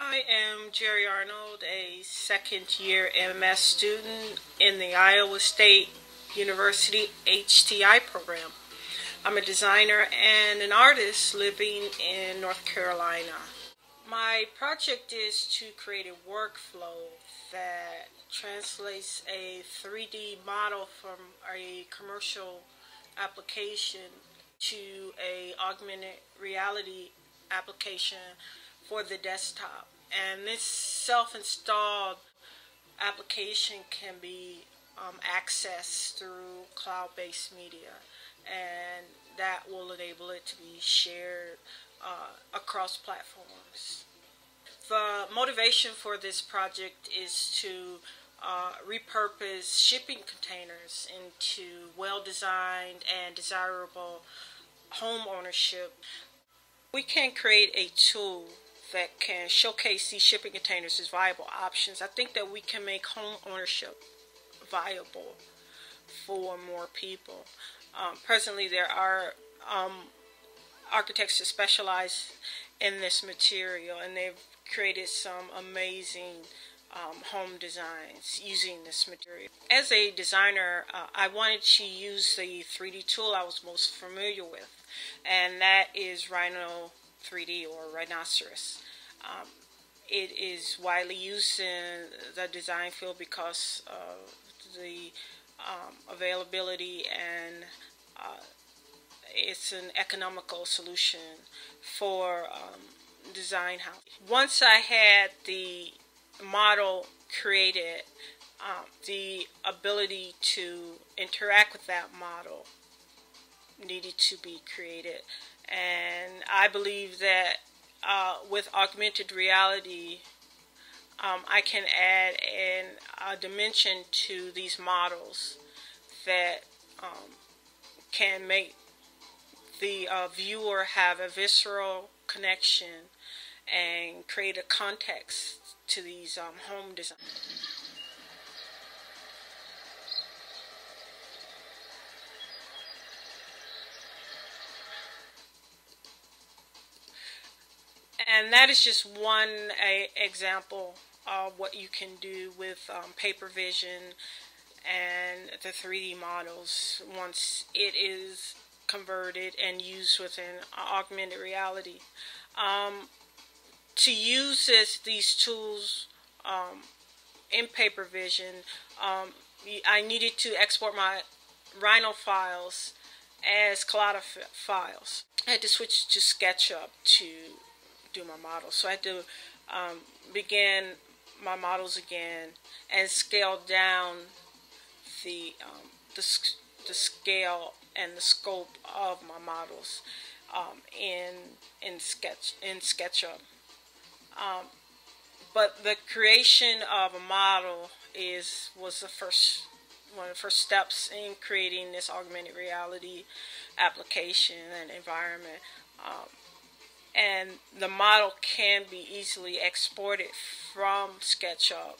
I am Jerry Arnold, a second-year MS student in the Iowa State University HTI program. I'm a designer and an artist living in North Carolina. My project is to create a workflow that translates a 3D model from a commercial application to a augmented reality application for the desktop. And this self-installed application can be accessed through cloud-based media, and that will enable it to be shared across platforms. The motivation for this project is to repurpose shipping containers into well-designed and desirable home ownership. We can create a tool that can showcase these shipping containers as viable options. I think that we can make home ownership viable for more people. Presently, there are architects that specialize in this material, and they've created some amazing home designs using this material. As a designer, I wanted to use the 3D tool I was most familiar with, and that is Rhino 3D, or Rhinoceros. It is widely used in the design field because of the availability, and it's an economical solution for design house. Once I had the model created, the ability to interact with that model needed to be created, and I believe that with augmented reality, I can add a dimension to these models that can make the viewer have a visceral connection and create a context to these home designs. And that is just one example of what you can do with paper vision and the 3D models once it is converted and used within augmented reality. To use these tools in paper vision, I needed to export my Rhino files as collada files. I had to switch to SketchUp to do my models, so I had to begin my models again and scale down the scale and the scope of my models in SketchUp. But the creation of a model was the first one of the first steps in creating this augmented reality application and environment. And the model can be easily exported from SketchUp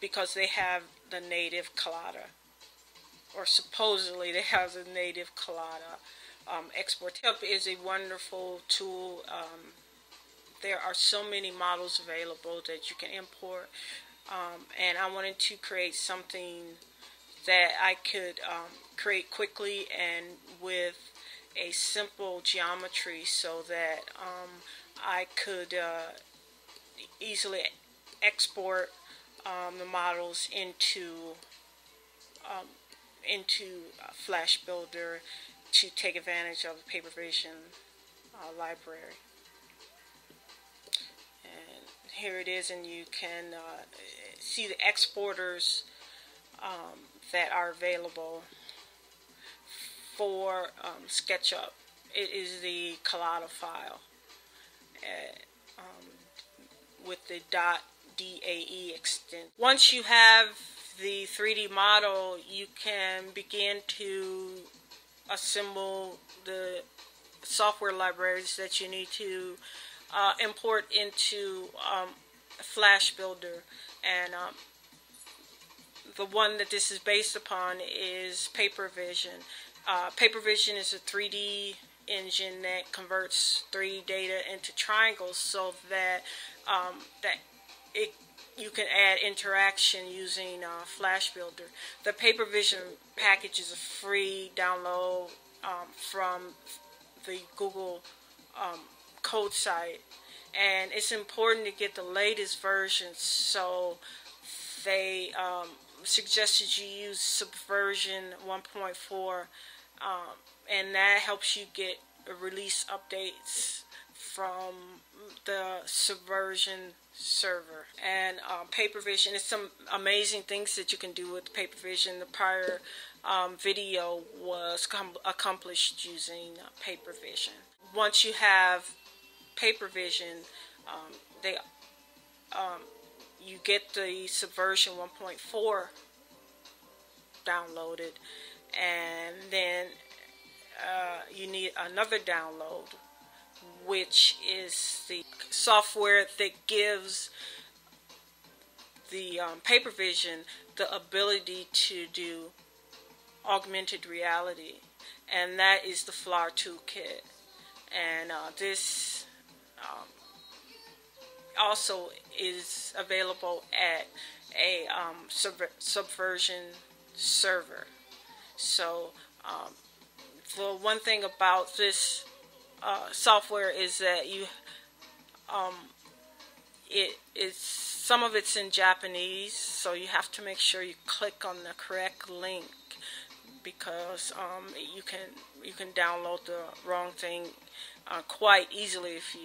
because they have the native collada, or supposedly they have the native collada export. SketchUp is a wonderful tool. There are so many models available that you can import, and I wanted to create something that I could create quickly and with a simple geometry, so that I could easily export the models into Flash Builder to take advantage of the Paper Vision library. And here it is, and you can see the exporters that are available for SketchUp. It is the collada file with the .dae extent. Once you have the 3D model, you can begin to assemble the software libraries that you need to import into Flash Builder. And the one that this is based upon is Paper Vision. Paper Vision is a 3D engine that converts 3D data into triangles, so that that it you can add interaction using Flash Builder. The PaperVision package is a free download from the Google code site, and it's important to get the latest version, so they suggested you use Subversion 1.4, and that helps you get release updates from the Subversion server. And PaperVision, there's some amazing things that you can do with PaperVision. The prior video was accomplished using PaperVision. Once you have PaperVision, they you get the Subversion 1.4 downloaded, and then you need another download, which is the software that gives the PaperVision the ability to do augmented reality, and that is the Flower Toolkit. And this also is available at a Subversion server. So the one thing about this software is that some of it's in Japanese, so you have to make sure you click on the correct link, because you can download the wrong thing quite easily if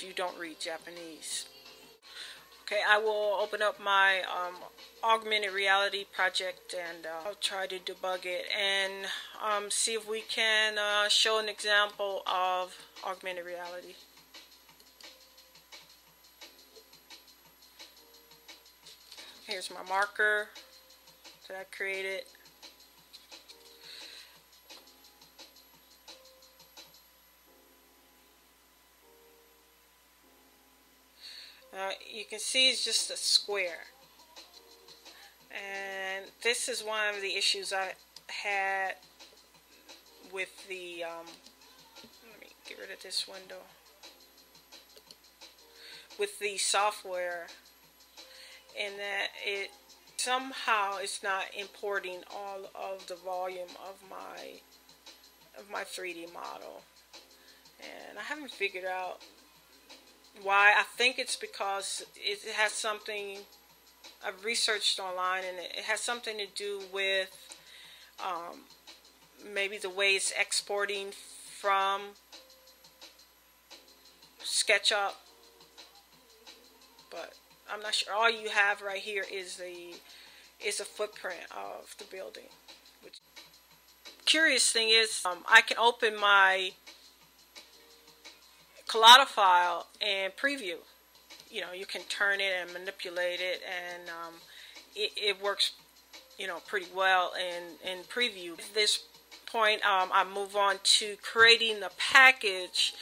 you don't read Japanese. Okay, I will open up my augmented reality project, and I'll try to debug it and see if we can show an example of augmented reality. Here's my marker that I created. You can see it's just a square, and this is one of the issues I had with the let me get rid of this window, with the software, in that it somehow it's not importing all of the volume of my 3D model, and I haven't figured out why. I think it's because it has something I've researched online, and it has something to do with maybe the way it's exporting from SketchUp, but I'm not sure. All you have right here is a footprint of the building. Curious thing is, I can open my Collada file and preview. You can turn it and manipulate it, and it works, pretty well in preview. At this point, I move on to creating the package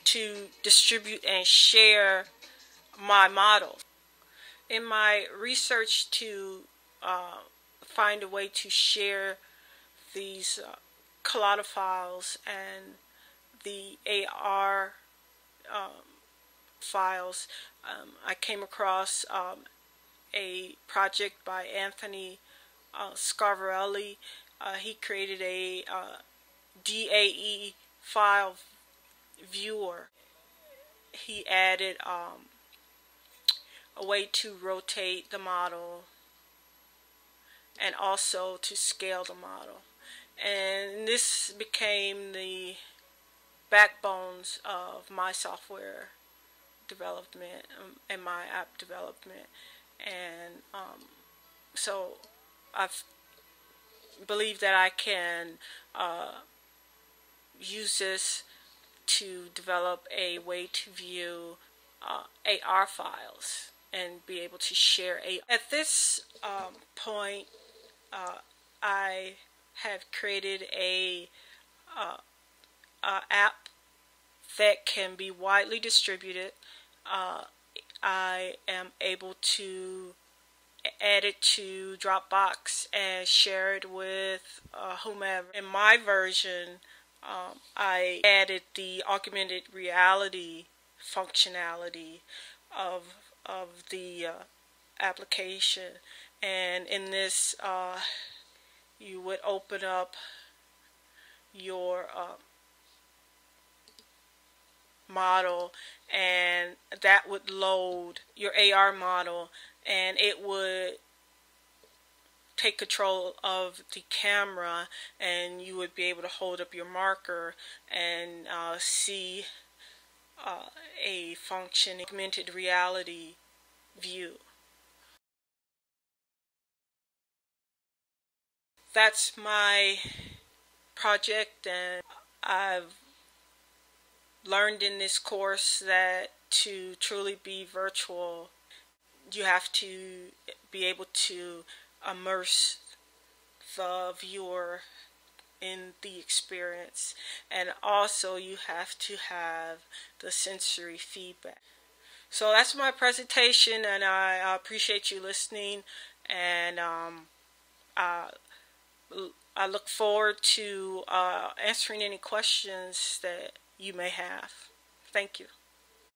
to distribute and share my model. In my research to find a way to share these Collada files and the AR files, I came across a project by Anthony Scarvarelli. He created a DAE file viewer. He added a way to rotate the model and also to scale the model, and this became the backbones of my software development and my app development. And so I believe that I can use this to develop a way to view AR files and be able to share At this point, I have created a app that can be widely distributed. I am able to add it to Dropbox and share it with whomever. In my version I added the augmented reality functionality of the application, and in this you would open up your model, and that would load your AR model, and it would take control of the camera, and you would be able to hold up your marker and see a functioning augmented reality view. That's my project, and I've learned in this course that to truly be virtual, you have to be able to immerse the viewer in the experience, and also you have to have the sensory feedback. So that's my presentation, and I appreciate you listening, and I look forward to answering any questions that you may have. Thank you.